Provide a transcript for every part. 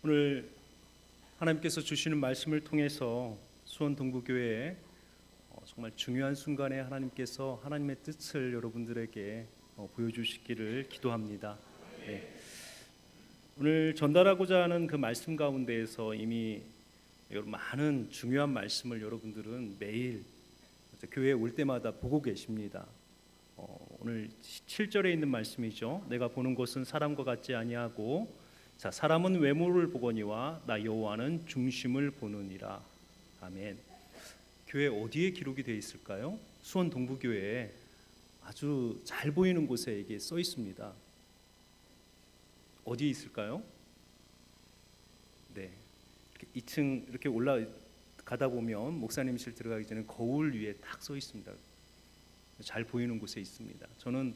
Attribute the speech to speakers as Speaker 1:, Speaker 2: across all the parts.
Speaker 1: 오늘 하나님께서 주시는 말씀을 통해서 수원 동부교회에 정말 중요한 순간에 하나님께서 하나님의 뜻을 여러분들에게 보여주시기를 기도합니다. 네. 오늘 전달하고자 하는 그 말씀 가운데에서 이미 많은 중요한 말씀을 여러분들은 매일 교회에 올 때마다 보고 계십니다. 오늘 7절에 있는 말씀이죠. 내가 보는 것은 사람과 같지 아니하고 자, 사람은 외모를 보거니와 나 여호와는 중심을 보느니라. 아멘. 교회 어디에 기록이 되어 있을까요? 수원 동부교회에 아주 잘 보이는 곳에 이게 써 있습니다. 어디에 있을까요? 네, 이렇게 2층 이렇게 올라가다 보면 목사님실 들어가기 전에 거울 위에 딱 써 있습니다. 잘 보이는 곳에 있습니다. 저는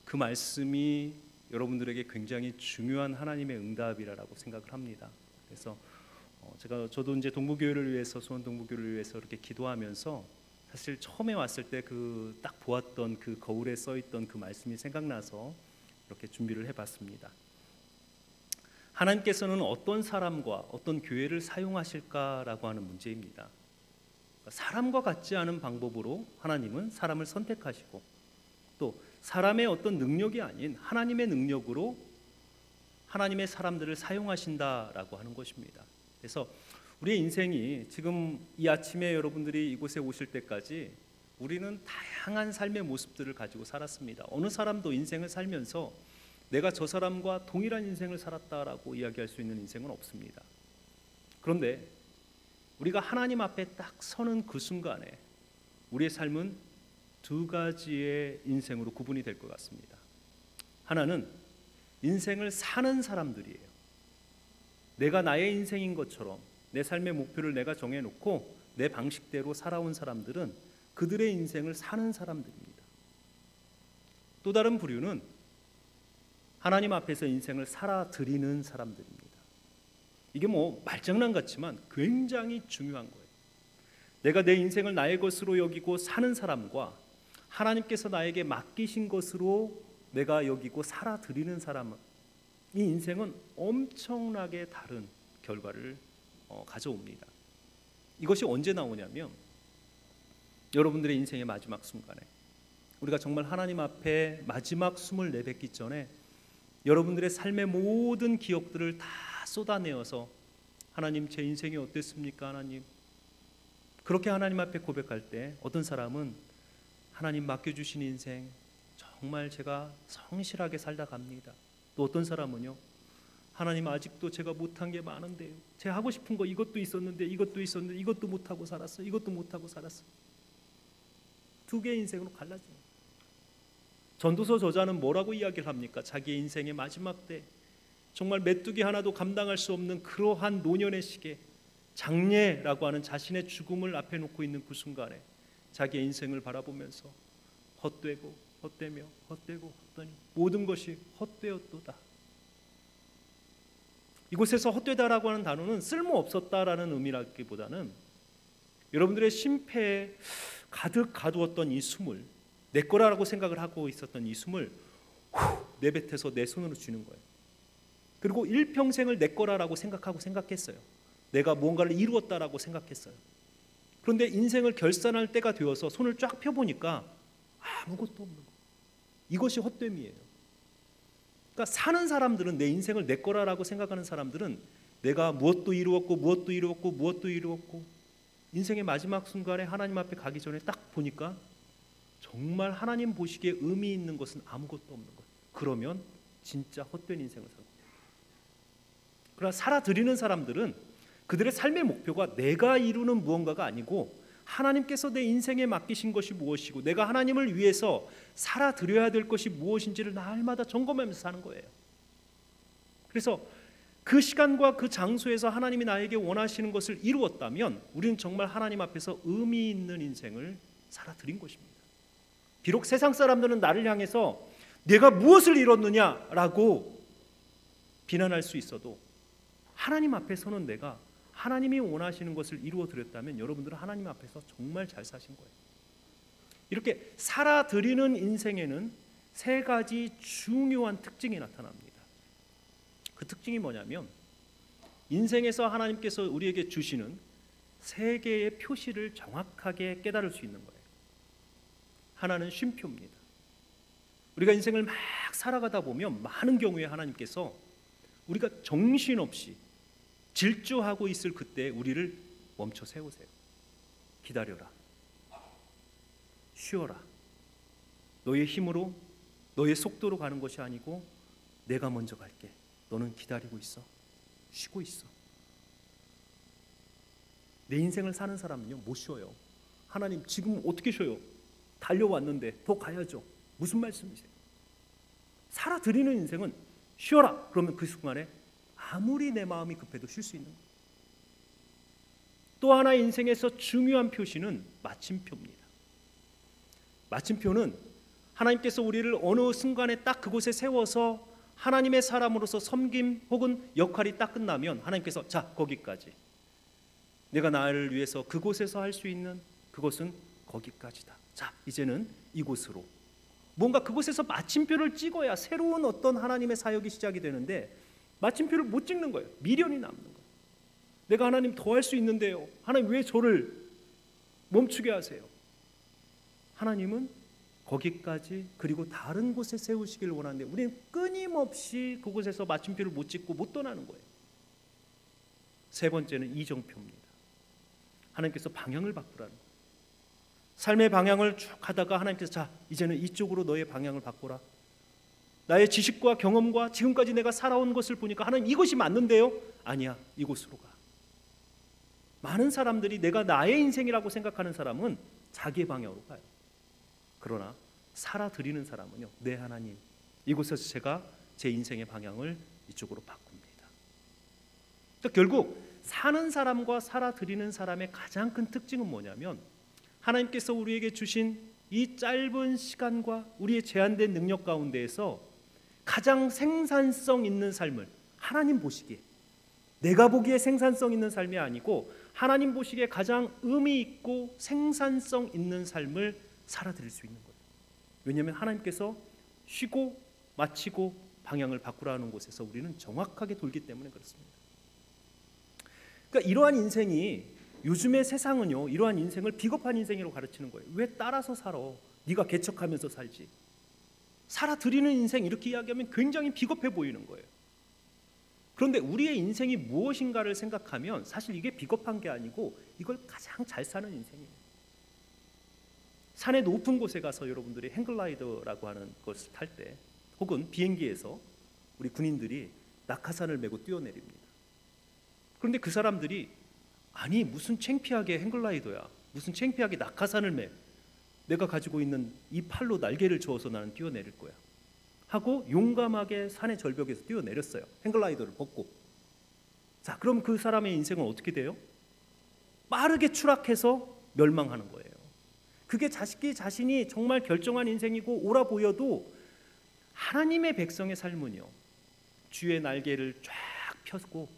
Speaker 1: 그 말씀이 여러분들에게 굉장히 중요한 하나님의 응답이라고 생각을 합니다. 그래서 저도 이제 동부교회를 위해서 수원 동부교회를 위해서 이렇게 기도하면서 사실 처음에 왔을 때 그 딱 보았던 그 거울에 써 있던 그 말씀이 생각나서 이렇게 준비를 해봤습니다. 하나님께서는 어떤 사람과 어떤 교회를 사용하실까라고 하는 문제입니다. 사람과 같지 않은 방법으로 하나님은 사람을 선택하시고 또 사람의 어떤 능력이 아닌 하나님의 능력으로 하나님의 사람들을 사용하신다라고 하는 것입니다. 그래서 우리의 인생이 지금 이 아침에 여러분들이 이곳에 오실 때까지 우리는 다양한 삶의 모습들을 가지고 살았습니다. 어느 사람도 인생을 살면서 내가 저 사람과 동일한 인생을 살았다라고 이야기할 수 있는 인생은 없습니다. 그런데 우리가 하나님 앞에 딱 서는 그 순간에 우리의 삶은 두 가지의 인생으로 구분이 될 것 같습니다. 하나는 인생을 사는 사람들이에요. 내가 나의 인생인 것처럼 내 삶의 목표를 내가 정해놓고 내 방식대로 살아온 사람들은 그들의 인생을 사는 사람들입니다. 또 다른 부류는 하나님 앞에서 인생을 살아드리는 사람들입니다. 이게 말장난 같지만 굉장히 중요한 거예요. 내가 내 인생을 나의 것으로 여기고 사는 사람과 하나님께서 나에게 맡기신 것으로 내가 여기고 살아드리는 사람은 이 인생은 엄청나게 다른 결과를 가져옵니다. 이것이 언제 나오냐면 여러분들의 인생의 마지막 순간에 우리가 정말 하나님 앞에 마지막 숨을 내뱉기 전에 여러분들의 삶의 모든 기억들을 다 쏟아내어서 하나님 제 인생이 어땠습니까? 하나님 그렇게 하나님 앞에 고백할 때 어떤 사람은 하나님 맡겨주신 인생 정말 제가 성실하게 살다 갑니다. 또 어떤 사람은요 하나님 아직도 제가 못한 게 많은데요. 제가 하고 싶은 거 이것도 있었는데 이것도 있었는데 이것도 못하고 살았어요. 이것도 못하고 살았어요. 두 개의 인생으로 갈라집니다. 전도서 저자는 뭐라고 이야기를 합니까? 자기의 인생의 마지막 때 정말 메뚜기 하나도 감당할 수 없는 그러한 노년의 시계 장례라고 하는 자신의 죽음을 앞에 놓고 있는 그 순간에 자기의 인생을 바라보면서 헛되고 헛되며 헛되고 헛되니 모든 것이 헛되었도다. 이곳에서 헛되다라고 하는 단어는 쓸모없었다라는 의미라기보다는 여러분들의 심폐에 가득 가두었던 이 숨을 내 거라고 생각을 하고 있었던 이 숨을 내뱉어서 내 손으로 쥐는 거예요. 그리고 일평생을 내 거라고 생각했어요. 내가 무언가를 이루었다라고 생각했어요. 그런데 인생을 결산할 때가 되어서 손을 쫙 펴보니까 아무것도 없는 거예요. 이것이 헛됨이에요. 그러니까 사는 사람들은 내 인생을 내 거라고 생각하는 사람들은 내가 무엇도 이루었고 무엇도 이루었고 무엇도 이루었고 인생의 마지막 순간에 하나님 앞에 가기 전에 딱 보니까 정말 하나님 보시기에 의미 있는 것은 아무것도 없는 거예요. 그러면 진짜 헛된 인생을 살고 그러나 살아드리는 사람들은 그들의 삶의 목표가 내가 이루는 무언가가 아니고 하나님께서 내 인생에 맡기신 것이 무엇이고 내가 하나님을 위해서 살아드려야 될 것이 무엇인지를 날마다 점검하면서 사는 거예요. 그래서 그 시간과 그 장소에서 하나님이 나에게 원하시는 것을 이루었다면 우리는 정말 하나님 앞에서 의미 있는 인생을 살아드린 것입니다. 비록 세상 사람들은 나를 향해서 내가 무엇을 이뤘느냐라고 비난할 수 있어도 하나님 앞에서는 내가 하나님이 원하시는 것을 이루어 드렸다면 여러분들은 하나님 앞에서 정말 잘 사신 거예요. 이렇게 살아드리는 인생에는 세 가지 중요한 특징이 나타납니다. 그 특징이 뭐냐면 인생에서 하나님께서 우리에게 주시는 세 개의 표시를 정확하게 깨달을 수 있는 거예요. 하나는 쉼표입니다. 우리가 인생을 막 살아가다 보면 많은 경우에 하나님께서 우리가 정신없이 질주하고 있을 그때 우리를 멈춰 세우세요. 기다려라. 쉬어라. 너의 힘으로, 너의 속도로 가는 것이 아니고 내가 먼저 갈게. 너는 기다리고 있어. 쉬고 있어. 내 인생을 사는 사람은요, 못 쉬어요. 하나님 지금 어떻게 쉬어요? 달려왔는데 더 가야죠. 무슨 말씀이세요? 살아드리는 인생은 쉬어라. 그러면 그 순간에 아무리 내 마음이 급해도 쉴 수 있는 거예요. 또 하나 인생에서 중요한 표시는 마침표입니다. 마침표는 하나님께서 우리를 어느 순간에 딱 그곳에 세워서 하나님의 사람으로서 섬김 혹은 역할이 딱 끝나면 하나님께서 자, 거기까지. 내가 나를 위해서 그곳에서 할 수 있는 그것은 거기까지다. 자, 이제는 이곳으로. 뭔가 그곳에서 마침표를 찍어야 새로운 어떤 하나님의 사역이 시작이 되는데 마침표를 못 찍는 거예요. 미련이 남는 거예요. 내가 하나님 더 할 수 있는데요. 하나님 왜 저를 멈추게 하세요? 하나님은 거기까지 그리고 다른 곳에 세우시길 원하는데 우리는 끊임없이 그곳에서 마침표를 못 찍고 못 떠나는 거예요. 세 번째는 이정표입니다. 하나님께서 방향을 바꾸라는 거예요. 삶의 방향을 쭉 하다가 하나님께서 자, 이제는 이쪽으로 너의 방향을 바꾸라. 나의 지식과 경험과 지금까지 내가 살아온 것을 보니까 하나님 이것이 맞는데요? 아니야, 이곳으로 가. 많은 사람들이 내가 나의 인생이라고 생각하는 사람은 자기의 방향으로 가요. 그러나 살아드리는 사람은요, 네 하나님, 이곳에서 제가 제 인생의 방향을 이쪽으로 바꿉니다. 그러니까 결국 사는 사람과 살아드리는 사람의 가장 큰 특징은 뭐냐면 하나님께서 우리에게 주신 이 짧은 시간과 우리의 제한된 능력 가운데에서 가장 생산성 있는 삶을 하나님 보시기에, 내가 보기에 생산성 있는 삶이 아니고 하나님 보시기에 가장 의미 있고 생산성 있는 삶을 살아드릴 수 있는 거예요. 왜냐하면 하나님께서 쉬고 마치고 방향을 바꾸라는 곳에서 우리는 정확하게 돌기 때문에 그렇습니다. 그러니까 이러한 인생이, 요즘의 세상은요, 이러한 인생을 비겁한 인생으로 가르치는 거예요. 왜 따라서 살아? 네가 개척하면서 살지. 살아드리는 인생 이렇게 이야기하면 굉장히 비겁해 보이는 거예요. 그런데 우리의 인생이 무엇인가를 생각하면 사실 이게 비겁한 게 아니고 이걸 가장 잘 사는 인생이에요. 산의 높은 곳에 가서 여러분들이 행글라이더라고 하는 것을 탈 때, 혹은 비행기에서 우리 군인들이 낙하산을 메고 뛰어내립니다. 그런데 그 사람들이 아니 무슨 창피하게 행글라이더야, 무슨 창피하게 낙하산을 매, 내가 가지고 있는 이 팔로 날개를 저어서 나는 뛰어내릴 거야 하고 용감하게 산의 절벽에서 뛰어내렸어요. 행글라이더를 벗고. 자, 그럼 그 사람의 인생은 어떻게 돼요? 빠르게 추락해서 멸망하는 거예요. 그게 자신이 정말 결정한 인생이고 옳아 보여도 하나님의 백성의 삶은요, 주의 날개를 쫙 펴고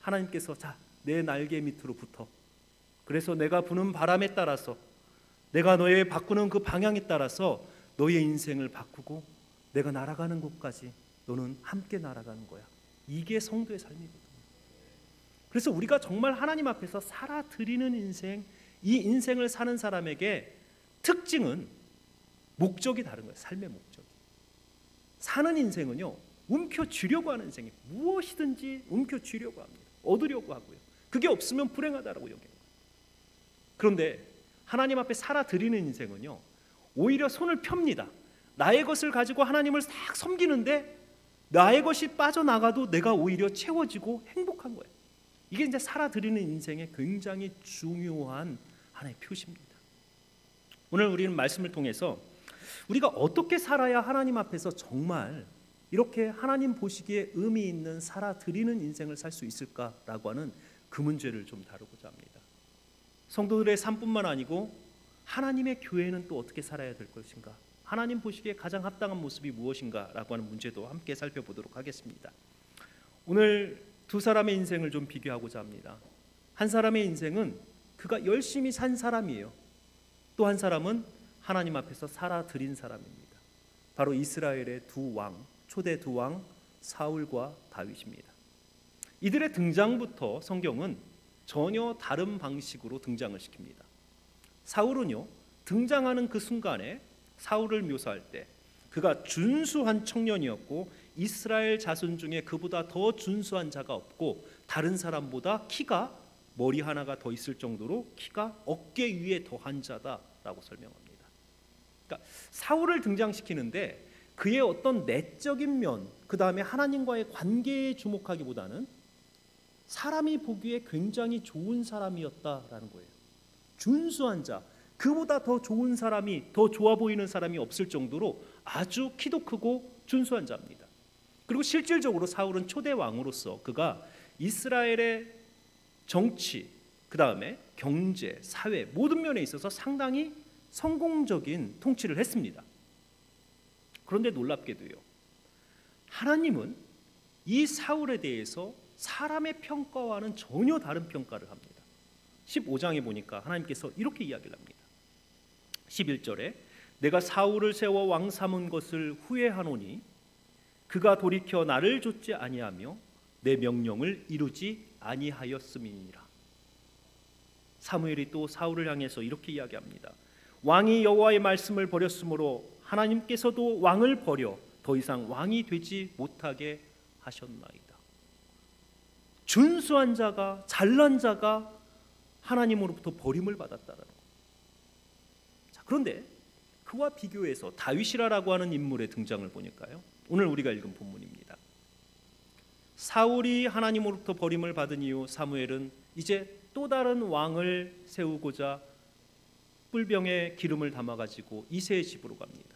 Speaker 1: 하나님께서 자, 내 날개 밑으로 붙어. 그래서 내가 부는 바람에 따라서, 내가 너의 바꾸는 그 방향에 따라서 너의 인생을 바꾸고 내가 날아가는 곳까지 너는 함께 날아가는 거야. 이게 성도의 삶이거든요. 그래서 우리가 정말 하나님 앞에서 살아드리는 인생, 이 인생을 사는 사람에게 특징은 목적이 다른 거예요. 삶의 목적이. 사는 인생은요, 움켜쥐려고 하는 인생이에요. 무엇이든지 움켜쥐려고 합니다. 얻으려고 하고요. 그게 없으면 불행하다라고 여겨요. 그런데 하나님 앞에 살아드리는 인생은요, 오히려 손을 펴니다. 나의 것을 가지고 하나님을 싹 섬기는데 나의 것이 빠져나가도 내가 오히려 채워지고 행복한 거예요. 이게 이제 살아드리는 인생의 굉장히 중요한 하나의 표시입니다. 오늘 우리는 말씀을 통해서 우리가 어떻게 살아야 하나님 앞에서 정말 이렇게 하나님 보시기에 의미 있는 살아드리는 인생을 살 수 있을까라고 하는 그 문제를 좀 다루고자 합니다. 성도들의 삶뿐만 아니고 하나님의 교회는 또 어떻게 살아야 될 것인가, 하나님 보시기에 가장 합당한 모습이 무엇인가라고 하는 문제도 함께 살펴보도록 하겠습니다. 오늘 두 사람의 인생을 좀 비교하고자 합니다. 한 사람의 인생은 그가 열심히 산 사람이에요. 또 한 사람은 하나님 앞에서 살아드린 사람입니다. 바로 이스라엘의 두 왕, 초대 두 왕 사울과 다윗입니다. 이들의 등장부터 성경은 전혀 다른 방식으로 등장을 시킵니다. 사울은요, 등장하는 그 순간에 사울을 묘사할 때 그가 준수한 청년이었고 이스라엘 자손 중에 그보다 더 준수한 자가 없고 다른 사람보다 키가 머리 하나가 더 있을 정도로 키가 어깨 위에 더한 자다라고 설명합니다. 그러니까 사울을 등장시키는데 그의 어떤 내적인 면, 그 다음에 하나님과의 관계에 주목하기보다는 사람이 보기에 굉장히 좋은 사람이었다라는 거예요. 준수한 자, 그보다 더 좋은 사람이, 더 좋아 보이는 사람이 없을 정도로 아주 키도 크고 준수한 자입니다. 그리고 실질적으로 사울은 초대 왕으로서 그가 이스라엘의 정치, 그 다음에 경제, 사회 모든 면에 있어서 상당히 성공적인 통치를 했습니다. 그런데 놀랍게도요, 하나님은 이 사울에 대해서 사람의 평가와는 전혀 다른 평가를 합니다. 15장에 보니까 하나님께서 이렇게 이야기를 합니다. 11절에 내가 사울을 세워 왕 삼은 것을 후회하노니 그가 돌이켜 나를 좇지 아니하며 내 명령을 이루지 아니하였음이니라. 사무엘이 또 사울을 향해서 이렇게 이야기합니다. 왕이 여호와의 말씀을 버렸으므로 하나님께서도 왕을 버려 더 이상 왕이 되지 못하게 하셨나이다. 준수한 자가, 잘난 자가 하나님으로부터 버림을 받았다라는 것. 자, 그런데 그와 비교해서 다윗이라고 하는 인물의 등장을 보니까요, 오늘 우리가 읽은 본문입니다. 사울이 하나님으로부터 버림을 받은 이후 사무엘은 이제 또 다른 왕을 세우고자 뿔병에 기름을 담아가지고 이새의 집으로 갑니다.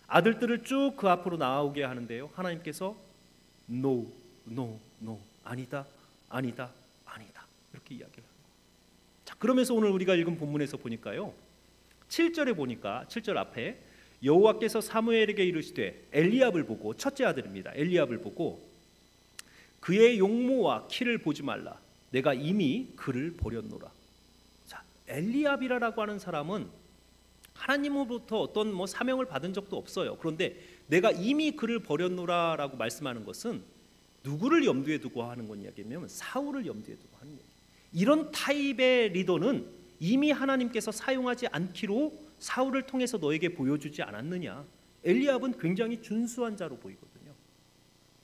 Speaker 1: 아들들을 쭉 그 앞으로 나오게 하는데요, 하나님께서 No, no, no, 아니다, 아니다, 아니다 이렇게 이야기를 합니다. 자, 그러면서 오늘 우리가 읽은 본문에서 보니까요, 7절에 보니까 7절 앞에 여호와께서 사무엘에게 이르시되, 엘리압을 보고, 첫째 아들입니다, 엘리압을 보고 그의 용모와 키를 보지 말라, 내가 이미 그를 버렸노라. 자, 엘리압이라고 하는 사람은 하나님으로부터 어떤 사명을 받은 적도 없어요. 그런데 내가 이미 그를 버렸노라라고 말씀하는 것은 누구를 염두에 두고 하는 건 이야기냐면 사울을 염두에 두고 하는 얘기. 이런 타입의 리더는 이미 하나님께서 사용하지 않기로 사울을 통해서 너에게 보여주지 않았느냐. 엘리압은 굉장히 준수한 자로 보이거든요.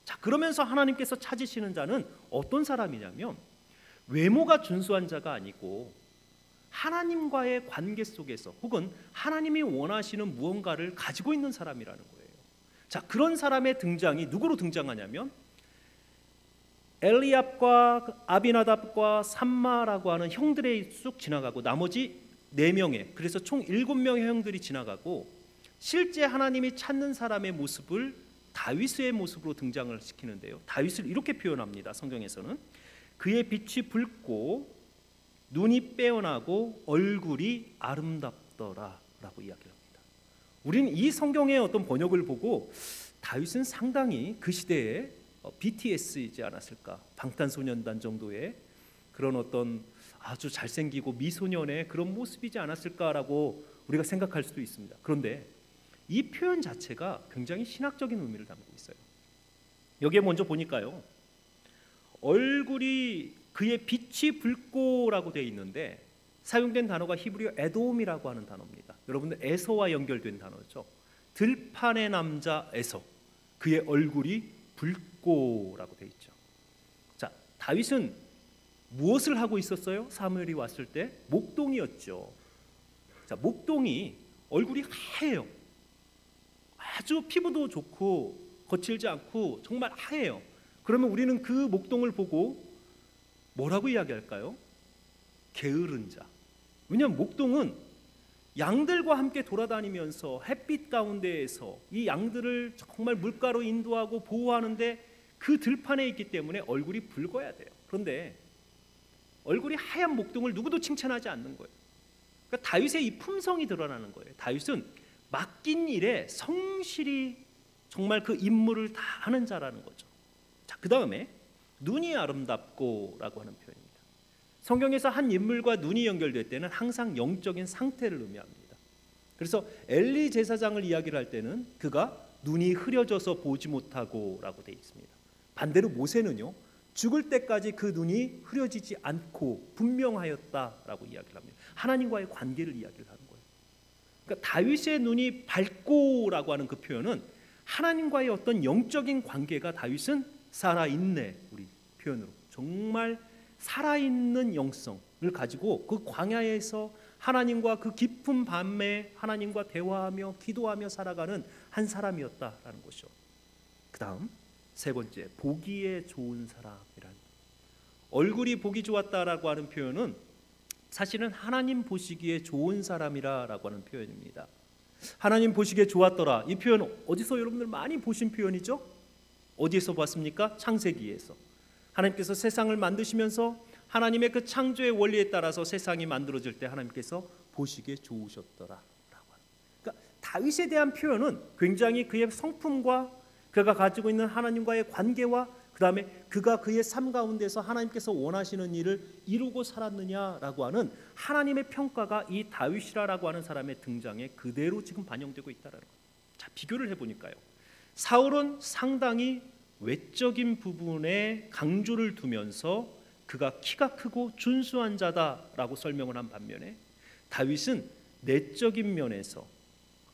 Speaker 1: 자, 그러면서 하나님께서 찾으시는 자는 어떤 사람이냐면 외모가 준수한 자가 아니고 하나님과의 관계 속에서 혹은 하나님이 원하시는 무언가를 가지고 있는 사람이라는 거예요. 자, 그런 사람의 등장이 누구로 등장하냐면 엘리압과 아비나답과 삼마라고 하는 형들이 쑥 지나가고 나머지 4명의, 그래서 총 7명의 형들이 지나가고 실제 하나님이 찾는 사람의 모습을 다윗의 모습으로 등장을 시키는데요, 다윗을 이렇게 표현합니다. 성경에서는 그의 빛이 붉고 눈이 빼어나고 얼굴이 아름답더라 라고 이야기를 합니다. 우리는 이 성경의 어떤 번역을 보고 다윗은 상당히 그 시대에 BTS이지 않았을까, 방탄소년단 정도의 그런 어떤 아주 잘생기고 미소년의 그런 모습이지 않았을까라고 우리가 생각할 수도 있습니다. 그런데 이 표현 자체가 굉장히 신학적인 의미를 담고 있어요. 여기에 먼저 보니까요, 얼굴이 그의 빛이 붉고라고 되어 있는데 사용된 단어가 히브리어 에돔이라고 하는 단어입니다. 여러분들 에서와 연결된 단어죠. 들판의 남자 에서, 그의 얼굴이 붉고라고 되어 있죠. 자, 다윗은 무엇을 하고 있었어요? 사무엘이 왔을 때 목동이었죠. 자, 목동이 얼굴이 하얘요. 아주 피부도 좋고 거칠지 않고 정말 하얘요. 그러면 우리는 그 목동을 보고 뭐라고 이야기할까요? 게으른 자. 왜냐하면 목동은 양들과 함께 돌아다니면서 햇빛 가운데에서 이 양들을 정말 물가로 인도하고 보호하는데 그 들판에 있기 때문에 얼굴이 붉어야 돼요. 그런데 얼굴이 하얀 목동을 누구도 칭찬하지 않는 거예요. 그러니까 다윗의 이 품성이 드러나는 거예요. 다윗은 맡긴 일에 성실히 정말 그 임무를 다 하는 자라는 거죠. 자, 그 다음에 눈이 아름답고라고 하는 표현입니다. 성경에서 한 인물과 눈이 연결될 때는 항상 영적인 상태를 의미합니다. 그래서 엘리 제사장을 이야기를 할 때는 그가 눈이 흐려져서 보지 못하고라고 되어 있습니다. 반대로 모세는요, 죽을 때까지 그 눈이 흐려지지 않고 분명하였다라고 이야기를 합니다. 하나님과의 관계를 이야기를 하는 거예요. 그러니까 다윗의 눈이 밝고라고 하는 그 표현은 하나님과의 어떤 영적인 관계가 다윗은 살아있네, 우리 표현으로 정말 살아있는 영성을 가지고 그 광야에서 하나님과 그 깊은 밤에 하나님과 대화하며 기도하며 살아가는 한 사람이었다라는 것이죠. 그 다음 세 번째, 보기에 좋은 사람이란, 얼굴이 보기 좋았다라고 하는 표현은 사실은 하나님 보시기에 좋은 사람이라고 하는 표현입니다. 하나님 보시기에 좋았더라, 이 표현 어디서 여러분들 많이 보신 표현이죠? 어디에서 봤습니까? 창세기에서. 하나님께서 세상을 만드시면서 하나님의 그 창조의 원리에 따라서 세상이 만들어질 때 하나님께서 보시기에 좋으셨더라. 그러니까 다윗에 대한 표현은 굉장히 그의 성품과 그가 가지고 있는 하나님과의 관계와 그 다음에 그가 그의 삶 가운데서 하나님께서 원하시는 일을 이루고 살았느냐라고 하는 하나님의 평가가 이 다윗이라고 하는 사람의 등장에 그대로 지금 반영되고 있다는 거예요. 자, 비교를 해보니까요, 사울은 상당히 외적인 부분에 강조를 두면서 그가 키가 크고 준수한 자다라고 설명을 한 반면에 다윗은 내적인 면에서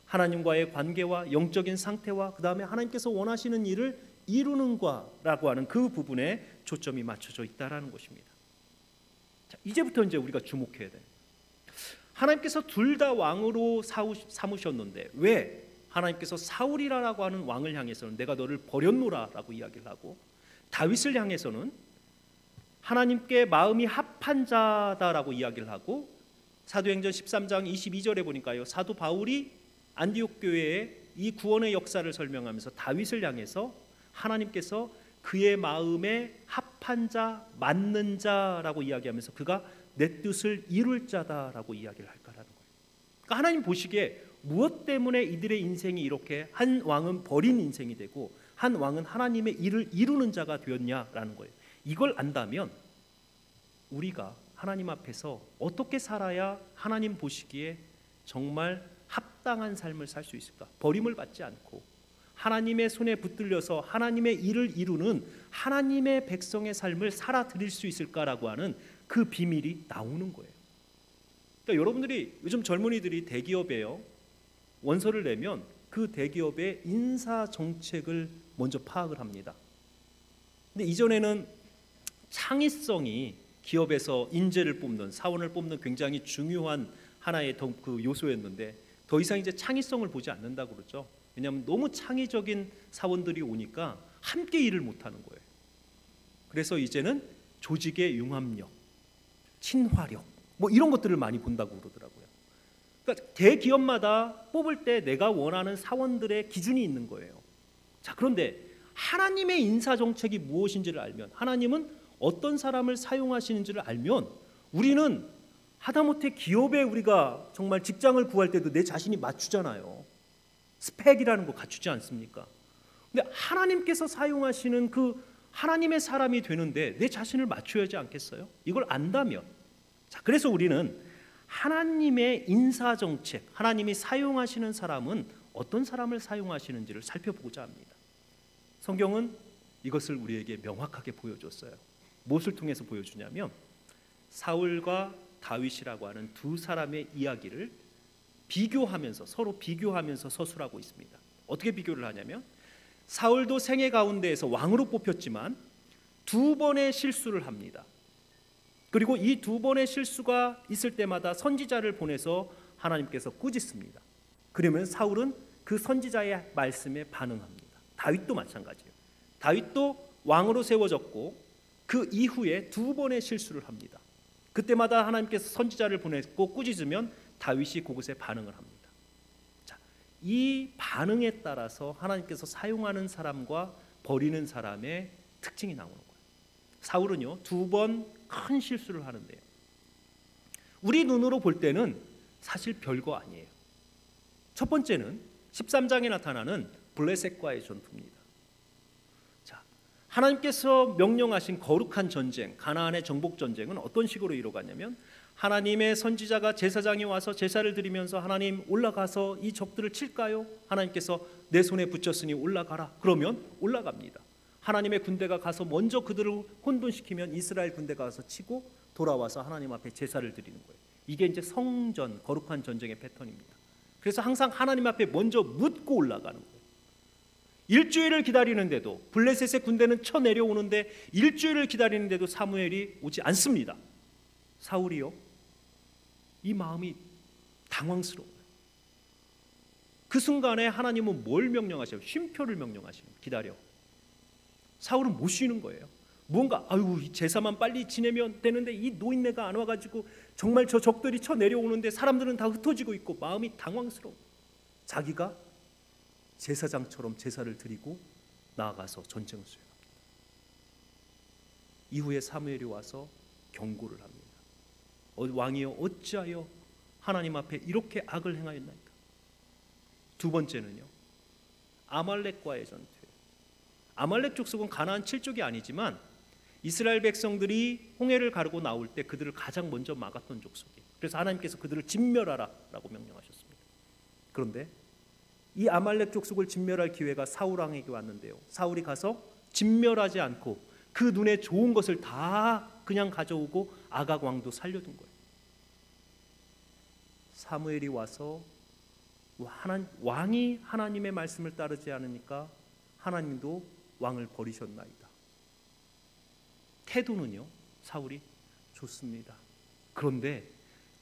Speaker 1: 하나님과의 관계와 영적인 상태와 그 다음에 하나님께서 원하시는 일을 이루는 과라고 하는 그 부분에 초점이 맞춰져 있다라는 것입니다. 자, 이제부터 이제 우리가 주목해야 돼요. 하나님께서 둘 다 왕으로 삼으셨는데 왜 하나님께서 사울이라고 하는 왕을 향해서는 내가 너를 버렸노라라고 이야기를 하고, 다윗을 향해서는 하나님께 마음이 합한 자다라고 이야기를 하고, 사도행전 13장 22절에 보니까요, 사도 바울이 안디옥 교회에 이 구원의 역사를 설명하면서 다윗을 향해서 하나님께서 그의 마음에 합한 자, 맞는 자라고 이야기하면서 그가 내 뜻을 이룰 자다라고 이야기를 할까라는 거예요. 그러니까 하나님 보시기에 무엇 때문에 이들의 인생이 이렇게 한 왕은 버린 인생이 되고 한 왕은 하나님의 일을 이루는 자가 되었냐라는 거예요. 이걸 안다면 우리가 하나님 앞에서 어떻게 살아야 하나님 보시기에 정말 합당한 삶을 살 수 있을까? 버림을 받지 않고 하나님의 손에 붙들려서 하나님의 일을 이루는 하나님의 백성의 삶을 살아드릴 수 있을까라고 하는 그 비밀이 나오는 거예요. 그러니까 여러분들이 요즘 젊은이들이 대기업에요, 원서를 내면 그 대기업의 인사 정책을 먼저 파악을 합니다. 근데 이전에는 창의성이 기업에서 인재를 뽑는, 사원을 뽑는 굉장히 중요한 하나의 그 요소였는데 더 이상 이제 창의성을 보지 않는다고 그러죠. 왜냐하면 너무 창의적인 사원들이 오니까 함께 일을 못하는 거예요. 그래서 이제는 조직의 융합력, 친화력 뭐 이런 것들을 많이 본다고 그러더라고요. 그러니까 대기업마다 뽑을 때 내가 원하는 사원들의 기준이 있는 거예요. 자, 그런데 하나님의 인사정책이 무엇인지를 알면, 하나님은 어떤 사람을 사용하시는지를 알면 우리는 하다못해 기업에 우리가 정말 직장을 구할 때도 내 자신이 맞추잖아요. 스펙이라는 거 갖추지 않습니까? 근데 하나님께서 사용하시는 그 하나님의 사람이 되는데 내 자신을 맞춰야 하지 않겠어요? 이걸 안다면. 자, 그래서 우리는 하나님의 인사정책, 하나님이 사용하시는 사람은 어떤 사람을 사용하시는지를 살펴보고자 합니다. 성경은 이것을 우리에게 명확하게 보여줬어요. 무엇을 통해서 보여주냐면 사울과 다윗이라고 하는 두 사람의 이야기를 비교하면서, 서로 비교하면서 서술하고 있습니다. 어떻게 비교를 하냐면 사울도 생애 가운데에서 왕으로 뽑혔지만 두 번의 실수를 합니다. 그리고 이 두 번의 실수가 있을 때마다 선지자를 보내서 하나님께서 꾸짖습니다. 그러면 사울은 그 선지자의 말씀에 반응합니다. 다윗도 마찬가지예요. 다윗도 왕으로 세워졌고 그 이후에 두 번의 실수를 합니다. 그때마다 하나님께서 선지자를 보냈고 꾸짖으면 다윗이 그것에 반응을 합니다. 자, 이 반응에 따라서 하나님께서 사용하는 사람과 버리는 사람의 특징이 나오는 거예요. 사울은요, 두 번 큰 실수를 하는데요, 우리 눈으로 볼 때는 사실 별거 아니에요. 첫 번째는 13장에 나타나는 블레셋과의 전투입니다. 자, 하나님께서 명령하신 거룩한 전쟁, 가나안의 정복 전쟁은 어떤 식으로 이루어가냐면 하나님의 선지자가 제사장이 와서 제사를 드리면서 하나님 올라가서 이 적들을 칠까요? 하나님께서 내 손에 붙였으니 올라가라. 그러면 올라갑니다. 하나님의 군대가 가서 먼저 그들을 혼돈시키면 이스라엘 군대가 가서 치고 돌아와서 하나님 앞에 제사를 드리는 거예요. 이게 이제 성전, 거룩한 전쟁의 패턴입니다. 그래서 항상 하나님 앞에 먼저 묻고 올라가는 거예요. 일주일을 기다리는데도, 블레셋의 군대는 쳐내려오는데 일주일을 기다리는데도 사무엘이 오지 않습니다. 사울이요, 이 마음이 당황스러워요. 그 순간에 하나님은 뭘 명령하셔요? 쉼표를 명령하시는 거예요. 기다려. 사울은 못 쉬는 거예요. 무언가 이 제사만 빨리 지내면 되는데 이 노인네가 안 와가지고 정말 저 적들이 쳐 내려오는데 사람들은 다 흩어지고 있고 마음이 당황스러워. 자기가 제사장처럼 제사를 드리고 나아가서 전쟁을 수행합니다. 이후에 사무엘이 와서 경고를 합니다. 왕이여, 어찌하여 하나님 앞에 이렇게 악을 행하였나이까. 두 번째는요, 아말렉과의 전투. 아말렉 족속은 가나안 7족이 아니지만 이스라엘 백성들이 홍해를 가르고 나올 때 그들을 가장 먼저 막았던 족속이에요. 그래서 하나님께서 그들을 진멸하라라고 명령하셨습니다. 그런데 이 아말렉 족속을 진멸할 기회가 사울 왕에게 왔는데요, 사울이 가서 진멸하지 않고 그 눈에 좋은 것을 다 그냥 가져오고 아각 왕도 살려둔 거예요. 사무엘이 와서 왕이 하나님의 말씀을 따르지 않으니까 하나님도 왕을 버리셨나이다. 태도는요, 사울이 좋습니다. 그런데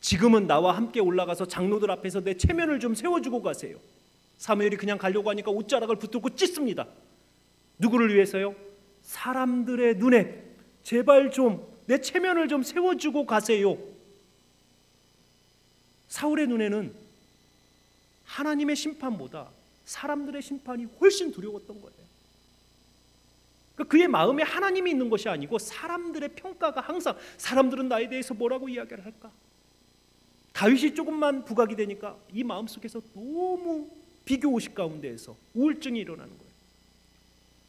Speaker 1: 지금은 나와 함께 올라가서 장로들 앞에서 내 체면을 좀 세워주고 가세요. 사무엘이 그냥 가려고 하니까 옷자락을 붙들고 찢습니다. 누구를 위해서요? 사람들의 눈에 제발 좀 내 체면을 좀 세워주고 가세요. 사울의 눈에는 하나님의 심판보다 사람들의 심판이 훨씬 두려웠던 거예요. 그러니까 그의 마음에 하나님이 있는 것이 아니고 사람들의 평가가 항상, 사람들은 나에 대해서 뭐라고 이야기를 할까? 다윗이 조금만 부각이 되니까 이 마음속에서 너무 비교의식 가운데에서 우울증이 일어나는 거예요.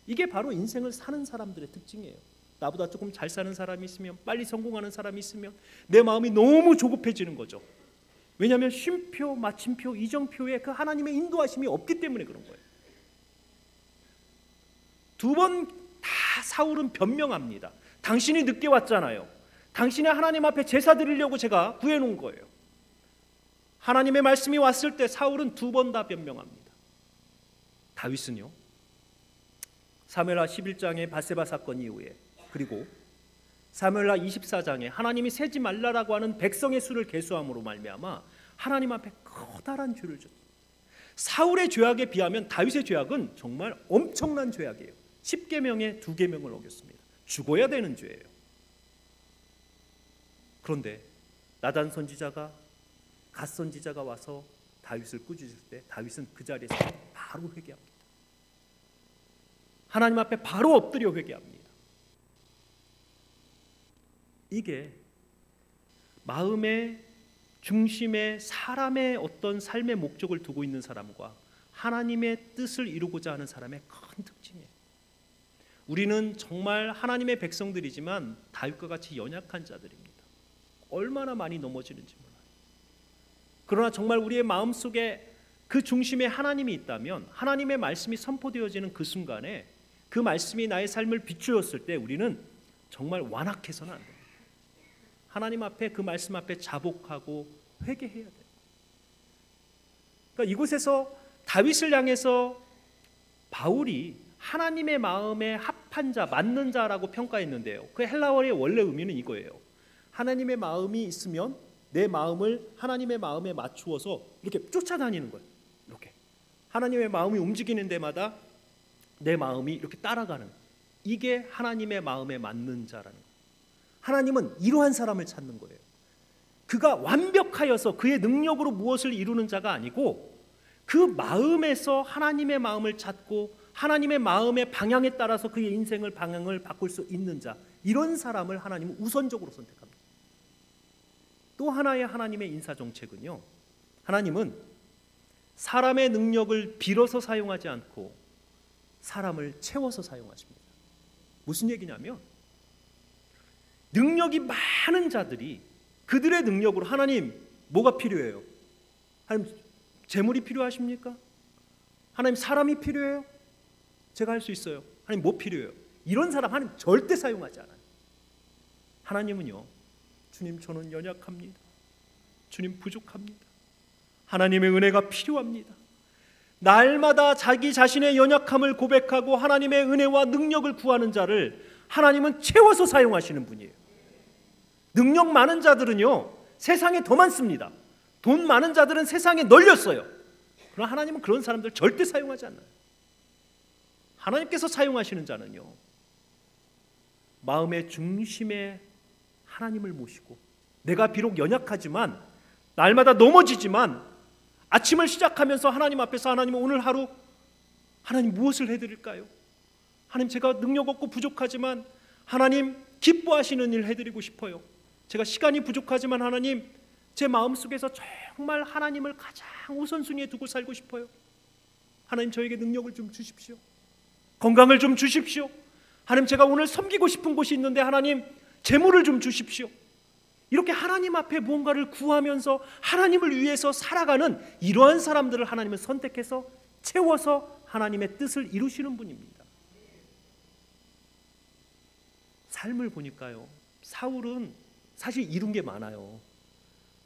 Speaker 1: 이게 바로 인생을 사는 사람들의 특징이에요. 나보다 조금 잘 사는 사람이 있으면, 빨리 성공하는 사람이 있으면 내 마음이 너무 조급해지는 거죠. 왜냐하면 쉼표, 마침표, 이정표에 그 하나님의 인도하심이 없기 때문에 그런 거예요. 두 번 다 사울은 변명합니다. 당신이 늦게 왔잖아요. 당신이 하나님 앞에 제사 드리려고 제가 구해놓은 거예요. 하나님의 말씀이 왔을 때 사울은 두 번 다 변명합니다. 다윗은요, 사무엘하 11장의 밧세바 사건 이후에, 그리고 사무엘하 24장에 하나님이 세지 말라라고 하는 백성의 수를 계수함으로 말미암아 하나님 앞에 커다란 죄를 졌어요. 사울의 죄악에 비하면 다윗의 죄악은 정말 엄청난 죄악이에요. 10계명에 2계명을 어겼습니다. 죽어야 되는 죄예요. 그런데 나단 선지자가, 갓 선지자가 와서 다윗을 꾸짖을 때 다윗은 그 자리에서 바로 회개합니다. 하나님 앞에 바로 엎드려 회개합니다. 이게 마음의 중심에 사람의 어떤 삶의 목적을 두고 있는 사람과 하나님의 뜻을 이루고자 하는 사람의 큰 특징이에요. 우리는 정말 하나님의 백성들이지만 다윗과 같이 연약한 자들입니다. 얼마나 많이 넘어지는지 몰라요. 그러나 정말 우리의 마음속에 그 중심에 하나님이 있다면, 하나님의 말씀이 선포되어지는 그 순간에 그 말씀이 나의 삶을 비추었을 때 우리는 정말 완악해서는 안 됩니다. 하나님 앞에, 그 말씀 앞에 자복하고 회개해야 돼요. 그러니까 이곳에서 다윗을 향해서 바울이 하나님의 마음에 합한 자, 맞는 자라고 평가했는데요, 그 헬라어의 원래 의미는 이거예요. 하나님의 마음이 있으면 내 마음을 하나님의 마음에 맞추어서 이렇게 쫓아다니는 거예요. 이렇게 하나님의 마음이 움직이는 데마다 내 마음이 이렇게 따라가는, 이게 하나님의 마음에 맞는 자라는 거예요. 하나님은 이러한 사람을 찾는 거예요. 그가 완벽하여서 그의 능력으로 무엇을 이루는 자가 아니고 그 마음에서 하나님의 마음을 찾고 하나님의 마음의 방향에 따라서 그의 인생을 방향을 바꿀 수 있는 자, 이런 사람을 하나님은 우선적으로 선택합니다. 또 하나의 하나님의 인사정책은요, 하나님은 사람의 능력을 빌어서 사용하지 않고 사람을 채워서 사용하십니다. 무슨 얘기냐면, 능력이 많은 자들이 그들의 능력으로, 하나님 뭐가 필요해요? 하나님 재물이 필요하십니까? 하나님 사람이 필요해요? 제가 할 수 있어요. 하나님 뭐 필요해요? 이런 사람 하나님 절대 사용하지 않아요. 하나님은요, 주님 저는 연약합니다. 주님 부족합니다. 하나님의 은혜가 필요합니다. 날마다 자기 자신의 연약함을 고백하고 하나님의 은혜와 능력을 구하는 자를 하나님은 채워서 사용하시는 분이에요. 능력 많은 자들은요, 세상에 더 많습니다. 돈 많은 자들은 세상에 널렸어요. 그러나 하나님은 그런 사람들 절대 사용하지 않아요. 하나님께서 사용하시는 자는요, 마음의 중심에 하나님을 모시고, 내가 비록 연약하지만 날마다 넘어지지만 아침을 시작하면서 하나님 앞에서 하나님 오늘 하루 하나님 무엇을 해드릴까요? 하나님 제가 능력 없고 부족하지만 하나님 기뻐하시는 일 해드리고 싶어요. 제가 시간이 부족하지만 하나님 제 마음속에서 정말 하나님을 가장 우선순위에 두고 살고 싶어요. 하나님 저에게 능력을 좀 주십시오. 건강을 좀 주십시오. 하나님 제가 오늘 섬기고 싶은 곳이 있는데 하나님 재물을 좀 주십시오. 이렇게 하나님 앞에 무언가를 구하면서 하나님을 위해서 살아가는 이러한 사람들을 하나님은 선택해서 채워서 하나님의 뜻을 이루시는 분입니다. 삶을 보니까요, 사울은 사실 이룬 게 많아요.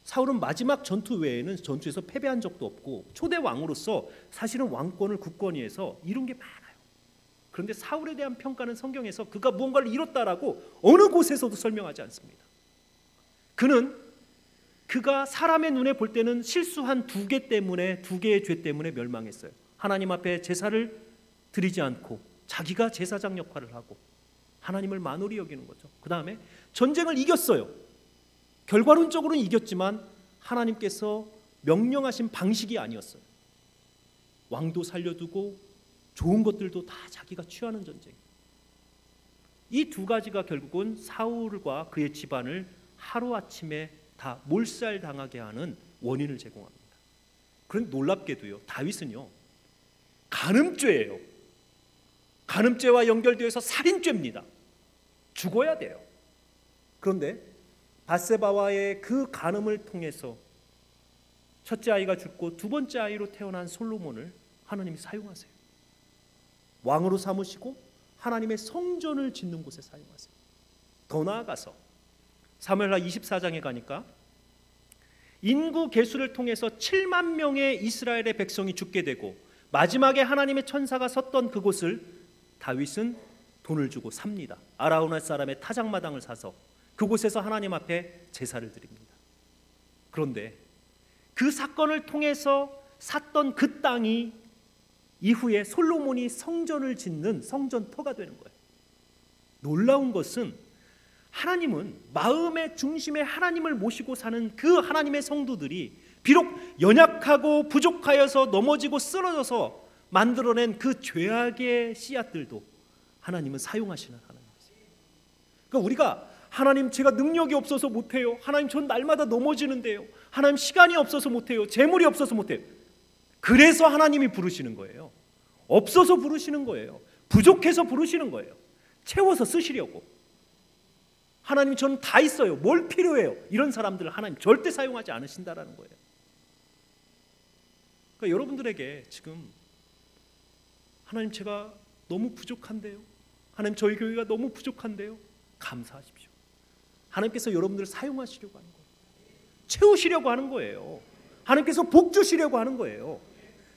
Speaker 1: 사울은 마지막 전투 외에는 전투에서 패배한 적도 없고 초대 왕으로서 사실은 왕권을 굳건히해서 이룬 게 많아요. 그런데 사울에 대한 평가는 성경에서 그가 무언가를 이뤘다라고 어느 곳에서도 설명하지 않습니다. 그가 사람의 눈에 볼 때는 실수한 두 개의 죄 때문에 멸망했어요. 하나님 앞에 제사를 드리지 않고 자기가 제사장 역할을 하고 하나님을 만홀히 여기는 거죠. 그 다음에 전쟁을 이겼어요. 결과론적으로는 이겼지만 하나님께서 명령하신 방식이 아니었어요. 왕도 살려두고 좋은 것들도 다 자기가 취하는 전쟁. 이 두 가지가 결국은 사울과 그의 집안을 하루아침에 다 몰살당하게 하는 원인을 제공합니다. 그런데 놀랍게도요, 다윗은요 간음죄예요. 간음죄와 연결되어서 살인죄입니다. 죽어야 돼요. 그런데 밧세바와의 그 간음을 통해서 첫째 아이가 죽고 두 번째 아이로 태어난 솔로몬을 하나님이 사용하세요. 왕으로 삼으시고 하나님의 성전을 짓는 곳에 사용하세요. 더 나아가서 사무엘하 24장에 가니까 인구 계수를 통해서 7만 명의 이스라엘의 백성이 죽게 되고 마지막에 하나님의 천사가 섰던 그곳을 다윗은 돈을 주고 삽니다. 아라우나 사람의 타작마당을 사서 그곳에서 하나님 앞에 제사를 드립니다. 그런데 그 사건을 통해서 샀던 그 땅이 이후에 솔로몬이 성전을 짓는 성전터가 되는 거예요. 놀라운 것은 하나님은 마음의 중심에 하나님을 모시고 사는 그 하나님의 성도들이 비록 연약하고 부족하여서 넘어지고 쓰러져서 만들어낸 그 죄악의 씨앗들도 하나님은 사용하시는 하나님이세요. 그러니까 우리가 하나님 제가 능력이 없어서 못해요. 하나님 전 날마다 넘어지는데요. 하나님 시간이 없어서 못해요. 재물이 없어서 못해요. 그래서 하나님이 부르시는 거예요. 없어서 부르시는 거예요. 부족해서 부르시는 거예요. 채워서 쓰시려고. 하나님 저는 다 있어요. 뭘 필요해요? 이런 사람들을 하나님 절대 사용하지 않으신다라는 거예요. 그러니까 여러분들에게 지금 하나님 제가 너무 부족한데요. 하나님 저희 교회가 너무 부족한데요. 감사하십시오. 하나님께서 여러분들을 사용하시려고 하는 거예요. 채우시려고 하는 거예요. 하나님께서 복 주시려고 하는 거예요.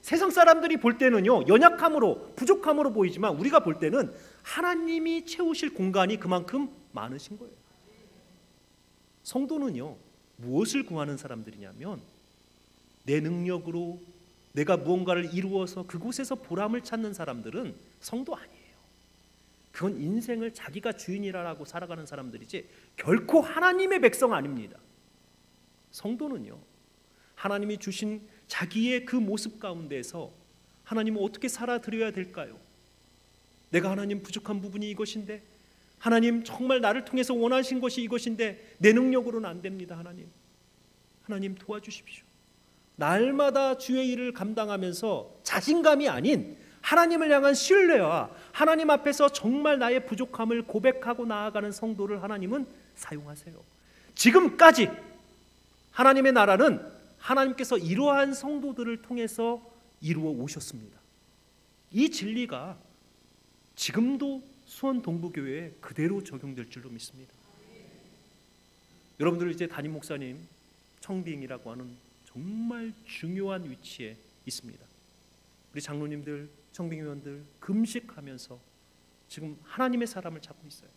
Speaker 1: 세상 사람들이 볼 때는요 연약함으로 부족함으로 보이지만 우리가 볼 때는 하나님이 채우실 공간이 그만큼 많으신 거예요. 성도는요 무엇을 구하는 사람들이냐면 내 능력으로 내가 무언가를 이루어서 그곳에서 보람을 찾는 사람들은 성도 아니에요. 그건 인생을 자기가 주인이라고 살아가는 사람들이지 결코 하나님의 백성 아닙니다. 성도는요 하나님이 주신 자기의 그 모습 가운데서 하나님은 어떻게 살아드려야 될까요? 내가 하나님 부족한 부분이 이것인데 하나님 정말 나를 통해서 원하신 것이 이것인데 내 능력으로는 안 됩니다. 하나님 도와주십시오. 날마다 주의 일을 감당하면서 자신감이 아닌 하나님을 향한 신뢰와 하나님 앞에서 정말 나의 부족함을 고백하고 나아가는 성도를 하나님은 사용하세요. 지금까지 하나님의 나라는 하나님께서 이러한 성도들을 통해서 이루어 오셨습니다. 이 진리가 지금도 수원 동부교회에 그대로 적용될 줄로 믿습니다. 여러분들 이제 담임 목사님, 청빙이라고 하는 정말 중요한 위치에 있습니다. 우리 장로님들, 청빙위원들 금식하면서 지금 하나님의 사람을 찾고 있어요.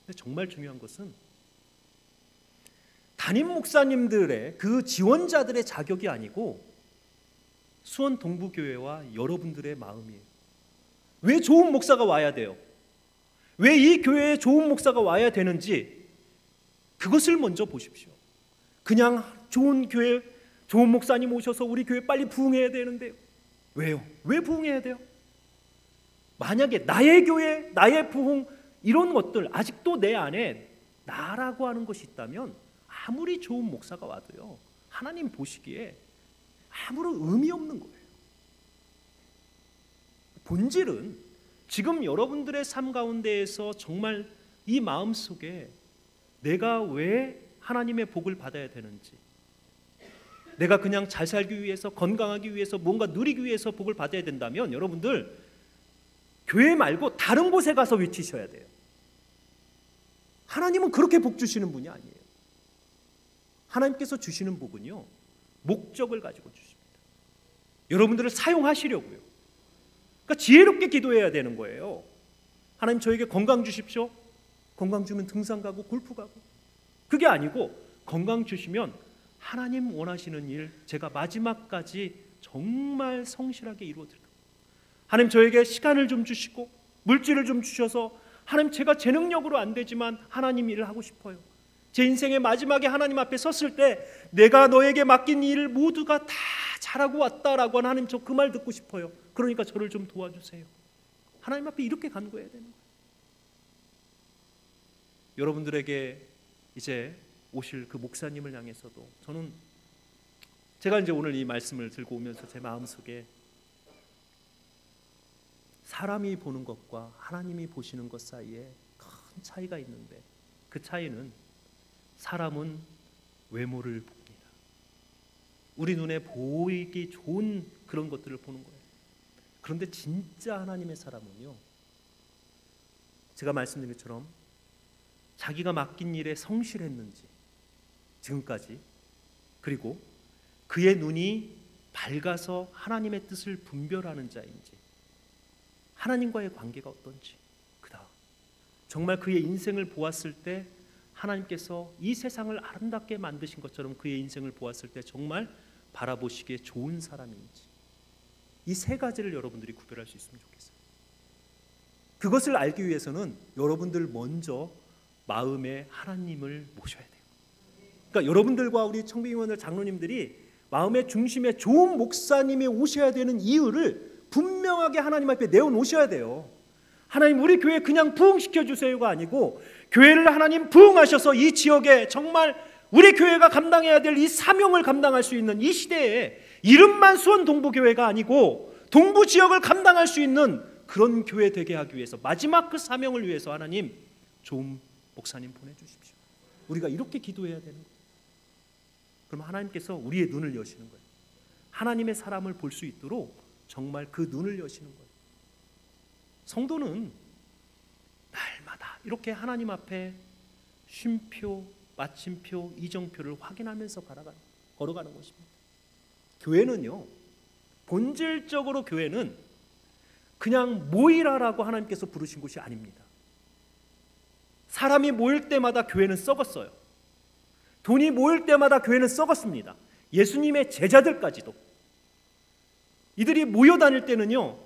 Speaker 1: 근데 정말 중요한 것은 담임 목사님들의 그 지원자들의 자격이 아니고 수원 동부교회와 여러분들의 마음이에요. 왜 좋은 목사가 와야 돼요? 왜 이 교회에 좋은 목사가 와야 되는지 그것을 먼저 보십시오. 그냥 좋은 교회, 좋은 목사님 오셔서 우리 교회 빨리 부흥해야 되는데 왜요? 왜 부흥해야 돼요? 만약에 나의 교회, 나의 부흥 이런 것들 아직도 내 안에 나라고 하는 것이 있다면 아무리 좋은 목사가 와도요, 하나님 보시기에 아무런 의미 없는 거예요. 본질은 지금 여러분들의 삶 가운데에서 정말 이 마음속에 내가 왜 하나님의 복을 받아야 되는지, 내가 그냥 잘 살기 위해서, 건강하기 위해서, 뭔가 누리기 위해서 복을 받아야 된다면 여러분들 교회 말고 다른 곳에 가서 외치셔야 돼요. 하나님은 그렇게 복 주시는 분이 아니에요. 하나님께서 주시는 복은요, 목적을 가지고 주십니다. 여러분들을 사용하시려고요. 그러니까 지혜롭게 기도해야 되는 거예요. 하나님 저에게 건강 주십시오. 건강 주면 등산 가고 골프 가고. 그게 아니고 건강 주시면 하나님 원하시는 일 제가 마지막까지 정말 성실하게 이루어드릴게요. 하나님 저에게 시간을 좀 주시고 물질을 좀 주셔서 하나님 제가 제 능력으로 안 되지만 하나님 일을 하고 싶어요. 제 인생의 마지막에 하나님 앞에 섰을 때 내가 너에게 맡긴 일을 모두가 다 잘하고 왔다라고 하는 하나님 저 그 말 듣고 싶어요. 그러니까 저를 좀 도와주세요. 하나님 앞에 이렇게 간구해야 되는 거예요. 여러분들에게 이제 오실 그 목사님을 향해서도 저는 제가 이제 오늘 이 말씀을 들고 오면서 제 마음속에 사람이 보는 것과 하나님이 보시는 것 사이에 큰 차이가 있는데 그 차이는 사람은 외모를 봅니다. 우리 눈에 보이기 좋은 그런 것들을 보는 거예요. 그런데 진짜 하나님의 사람은요, 제가 말씀드린 것처럼 자기가 맡긴 일에 성실했는지 지금까지, 그리고 그의 눈이 밝아서 하나님의 뜻을 분별하는 자인지, 하나님과의 관계가 어떤지, 그다음 정말 그의 인생을 보았을 때 하나님께서 이 세상을 아름답게 만드신 것처럼 그의 인생을 보았을 때 정말 바라보시기에 좋은 사람인지, 이 세 가지를 여러분들이 구별할 수 있으면 좋겠어요. 그것을 알기 위해서는 여러분들 먼저 마음에 하나님을 모셔야 돼요. 그러니까 여러분들과 우리 청빙위원들 장로님들이 마음의 중심에 좋은 목사님이 오셔야 되는 이유를 분명하게 하나님 앞에 내어놓으셔야 돼요. 하나님 우리 교회 그냥 부흥시켜 주세요가 아니고 교회를 하나님 부흥하셔서 이 지역에 정말 우리 교회가 감당해야 될 이 사명을 감당할 수 있는 이 시대에 이름만 수원 동부교회가 아니고 동부 지역을 감당할 수 있는 그런 교회 되게 하기 위해서 마지막 그 사명을 위해서 하나님 좋은 목사님 보내주십시오. 우리가 이렇게 기도해야 되는 거예요. 그럼 하나님께서 우리의 눈을 여시는 거예요. 하나님의 사람을 볼 수 있도록 정말 그 눈을 여시는 거예요. 성도는 날마다 이렇게 하나님 앞에 쉼표, 마침표, 이정표를 확인하면서 걸어가는 것입니다. 교회는요, 본질적으로 교회는 그냥 모이라라고 하나님께서 부르신 곳이 아닙니다. 사람이 모일 때마다 교회는 썩었어요. 돈이 모일 때마다 교회는 썩었습니다. 예수님의 제자들까지도 이들이 모여 다닐 때는요,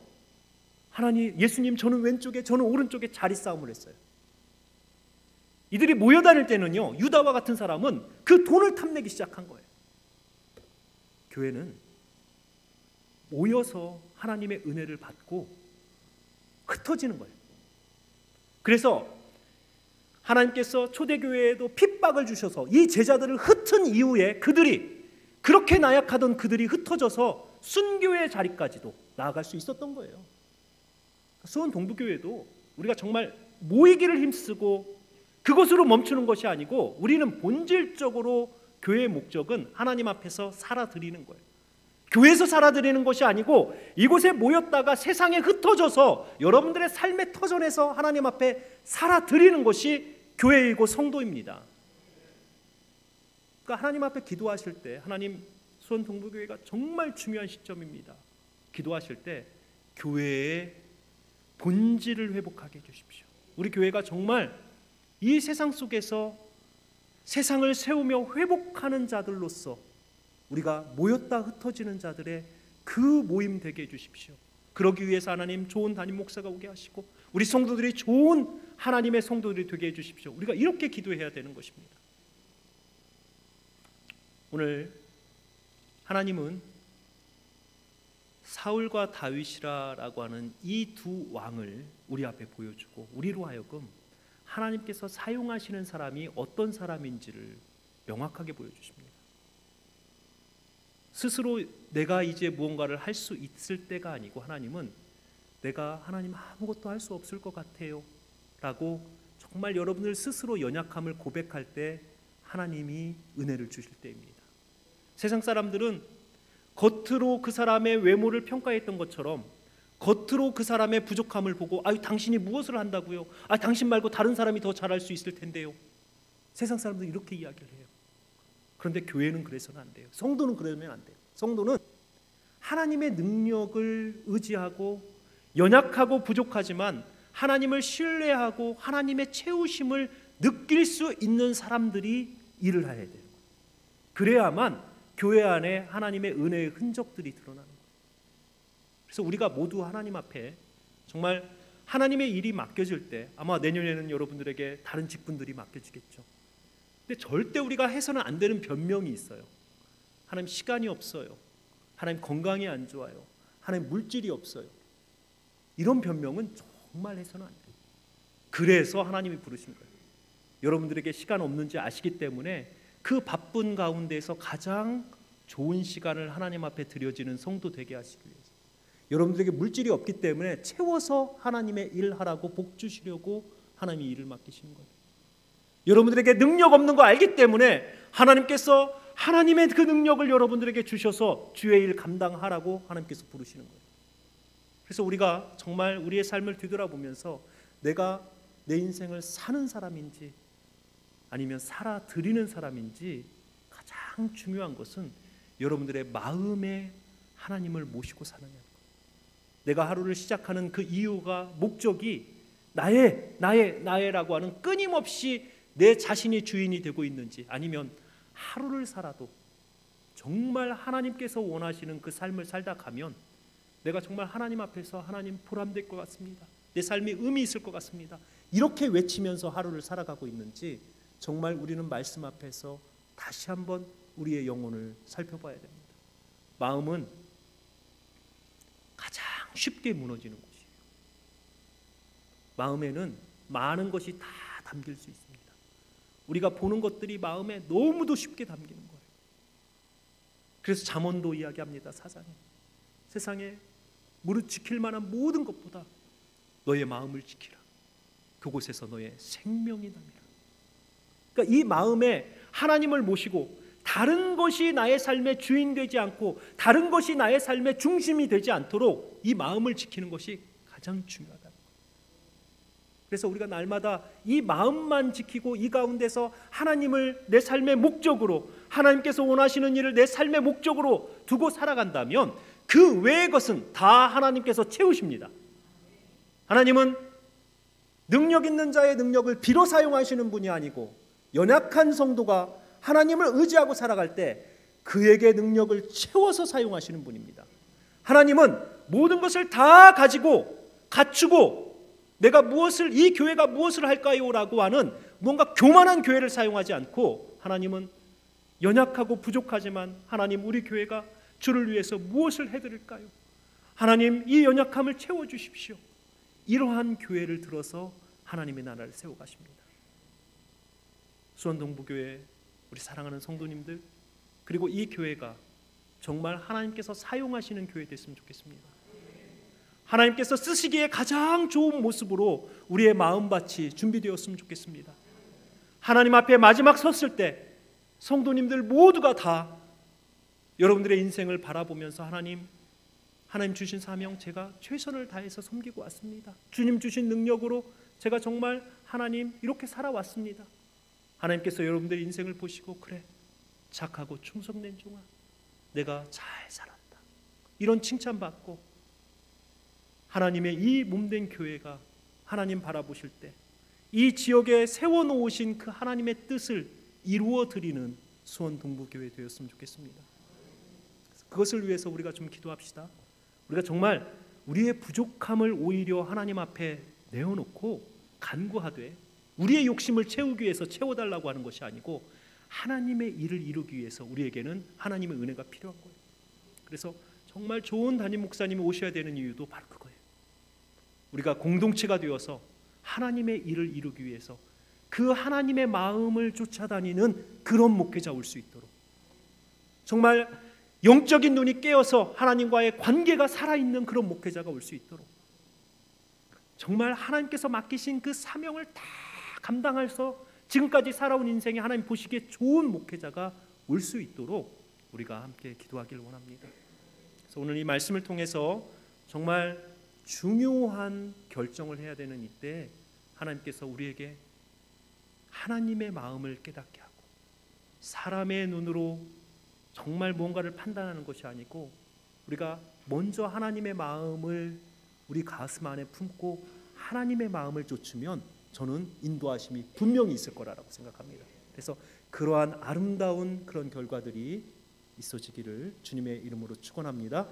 Speaker 1: 하나님, 예수님 저는 왼쪽에 저는 오른쪽에 자리 싸움을 했어요. 이들이 모여 다닐 때는요, 유다와 같은 사람은 그 돈을 탐내기 시작한 거예요. 교회는 모여서 하나님의 은혜를 받고 흩어지는 거예요. 그래서 하나님께서 초대교회에도 핍박을 주셔서 이 제자들을 흩은 이후에 그들이 그렇게 나약하던 그들이 흩어져서 순교의 자리까지도 나아갈 수 있었던 거예요. 수원 동부교회도 우리가 정말 모이기를 힘쓰고 그것으로 멈추는 것이 아니고 우리는 본질적으로 교회의 목적은 하나님 앞에서 살아드리는 거예요. 교회에서 살아드리는 것이 아니고 이곳에 모였다가 세상에 흩어져서 여러분들의 삶의 터전에서 하나님 앞에 살아드리는 것이 교회이고 성도입니다. 그러니까 하나님 앞에 기도하실 때, 하나님, 수원 동부교회가 정말 중요한 시점입니다. 기도하실 때 교회의 본질을 회복하게 해주십시오. 우리 교회가 정말 이 세상 속에서 세상을 세우며 회복하는 자들로서 우리가 모였다 흩어지는 자들의 그 모임 되게 해주십시오. 그러기 위해서 하나님 좋은 담임 목사가 오게 하시고 우리 성도들이 좋은 하나님의 성도들이 되게 해주십시오. 우리가 이렇게 기도해야 되는 것입니다. 오늘 하나님은 사울과 다윗이라고 하는 이 두 왕을 우리 앞에 보여주고 우리로 하여금 하나님께서 사용하시는 사람이 어떤 사람인지를 명확하게 보여주십니다. 스스로 내가 이제 무언가를 할 수 있을 때가 아니고 하나님은 내가 하나님 아무것도 할 수 없을 것 같아요 라고 정말 여러분들 스스로 연약함을 고백할 때 하나님이 은혜를 주실 때입니다. 세상 사람들은 겉으로 그 사람의 외모를 평가했던 것처럼 겉으로 그 사람의 부족함을 보고 아유 당신이 무엇을 한다고요? 아 당신 말고 다른 사람이 더 잘할 수 있을 텐데요. 세상 사람들은 이렇게 이야기를 해요. 그런데 교회는 그래서는 안 돼요. 성도는 그러면 안 돼요. 성도는 하나님의 능력을 의지하고 연약하고 부족하지만 하나님을 신뢰하고 하나님의 채우심을 느낄 수 있는 사람들이 일을 해야 돼요. 그래야만 교회 안에 하나님의 은혜의 흔적들이 드러나는 거예요. 그래서 우리가 모두 하나님 앞에 정말 하나님의 일이 맡겨질 때 아마 내년에는 여러분들에게 다른 직분들이 맡겨지겠죠. 근데 절대 우리가 해서는 안 되는 변명이 있어요. 하나님 시간이 없어요. 하나님 건강이 안 좋아요. 하나님 물질이 없어요. 이런 변명은 정말 해서는 안 돼요. 그래서 하나님이 부르신 거예요. 여러분들에게 시간 없는지 아시기 때문에 그 바쁜 가운데서 가장 좋은 시간을 하나님 앞에 드려지는 성도 되게 하시기 위해서 여러분들에게 물질이 없기 때문에 채워서 하나님의 일하라고 복 주시려고 하나님이 일을 맡기시는 거예요. 여러분들에게 능력 없는 거 알기 때문에 하나님께서 하나님의 그 능력을 여러분들에게 주셔서 주의 일 감당하라고 하나님께서 부르시는 거예요. 그래서 우리가 정말 우리의 삶을 뒤돌아보면서 내가 내 인생을 사는 사람인지 아니면 살아드리는 사람인지 가장 중요한 것은 여러분들의 마음에 하나님을 모시고 사느냐. 내가 하루를 시작하는 그 이유가 목적이 나의라고 하는 끊임없이 내 자신이 주인이 되고 있는지 아니면 하루를 살아도 정말 하나님께서 원하시는 그 삶을 살다 가면 내가 정말 하나님 앞에서 하나님 보람될 것 같습니다. 내 삶이 의미 있을 것 같습니다. 이렇게 외치면서 하루를 살아가고 있는지 정말 우리는 말씀 앞에서 다시 한번 우리의 영혼을 살펴봐야 됩니다. 마음은 가장 쉽게 무너지는 곳이에요. 마음에는 많은 것이 다 담길 수 있습니다. 우리가 보는 것들이 마음에 너무도 쉽게 담기는 거예요. 그래서 잠언도 이야기합니다. 사장에 세상에 무릇 지킬 만한 모든 것보다 너의 마음을 지키라. 그곳에서 너의 생명이 남이라. 그러니까 이 마음에 하나님을 모시고 다른 것이 나의 삶의 주인 되지 않고 다른 것이 나의 삶의 중심이 되지 않도록 이 마음을 지키는 것이 가장 중요하다는 거예요. 그래서 우리가 날마다 이 마음만 지키고 이 가운데서 하나님을 내 삶의 목적으로 하나님께서 원하시는 일을 내 삶의 목적으로 두고 살아간다면 그 외의 것은 다 하나님께서 채우십니다. 하나님은 능력 있는 자의 능력을 비로 사용하시는 분이 아니고 연약한 성도가 하나님을 의지하고 살아갈 때 그에게 능력을 채워서 사용하시는 분입니다. 하나님은 모든 것을 다 가지고 갖추고 내가 이 교회가 무엇을 할까요? 라고 하는 뭔가 교만한 교회를 사용하지 않고 하나님은 연약하고 부족하지만 하나님 우리 교회가 주를 위해서 무엇을 해드릴까요? 하나님 이 연약함을 채워주십시오. 이러한 교회를 들어서 하나님의 나라를 세워가십니다. 수원동부교회 우리 사랑하는 성도님들 그리고 이 교회가 정말 하나님께서 사용하시는 교회 됐으면 좋겠습니다. 하나님께서 쓰시기에 가장 좋은 모습으로 우리의 마음밭이 준비되었으면 좋겠습니다. 하나님 앞에 마지막 섰을 때 성도님들 모두가 다 여러분들의 인생을 바라보면서 하나님 주신 사명 제가 최선을 다해서 섬기고 왔습니다. 주님 주신 능력으로 제가 정말 하나님 이렇게 살아왔습니다. 하나님께서 여러분들의 인생을 보시고 그래 착하고 충성된 종아 내가 잘 살았다 이런 칭찬받고 하나님의 이 몸된 교회가 하나님 바라보실 때 이 지역에 세워놓으신 그 하나님의 뜻을 이루어 드리는 수원 동부교회 되었으면 좋겠습니다. 그것을 위해서 우리가 좀 기도합시다. 우리가 정말 우리의 부족함을 오히려 하나님 앞에 내어놓고 간구하되 우리의 욕심을 채우기 위해서 채워달라고 하는 것이 아니고 하나님의 일을 이루기 위해서 우리에게는 하나님의 은혜가 필요한 거예요. 그래서 정말 좋은 담임 목사님이 오셔야 되는 이유도 바로 그거예요. 우리가 공동체가 되어서 하나님의 일을 이루기 위해서 그 하나님의 마음을 쫓아다니는 그런 목회자 올 수 있도록 정말 영적인 눈이 깨어서 하나님과의 관계가 살아있는 그런 목회자가 올 수 있도록 정말 하나님께서 맡기신 그 사명을 다 감당해서 지금까지 살아온 인생에 하나님 보시기에 좋은 목회자가 올 수 있도록 우리가 함께 기도하길 원합니다. 그래서 오늘 이 말씀을 통해서 정말 중요한 결정을 해야 되는 이때 하나님께서 우리에게 하나님의 마음을 깨닫게 하고 사람의 눈으로 정말 무언가를 판단하는 것이 아니고 우리가 먼저 하나님의 마음을 우리 가슴 안에 품고 하나님의 마음을 쫓으면 저는 인도하심이 분명히 있을 거라고 생각합니다. 그래서 그러한 아름다운 그런 결과들이 있어지기를 주님의 이름으로 축원합니다.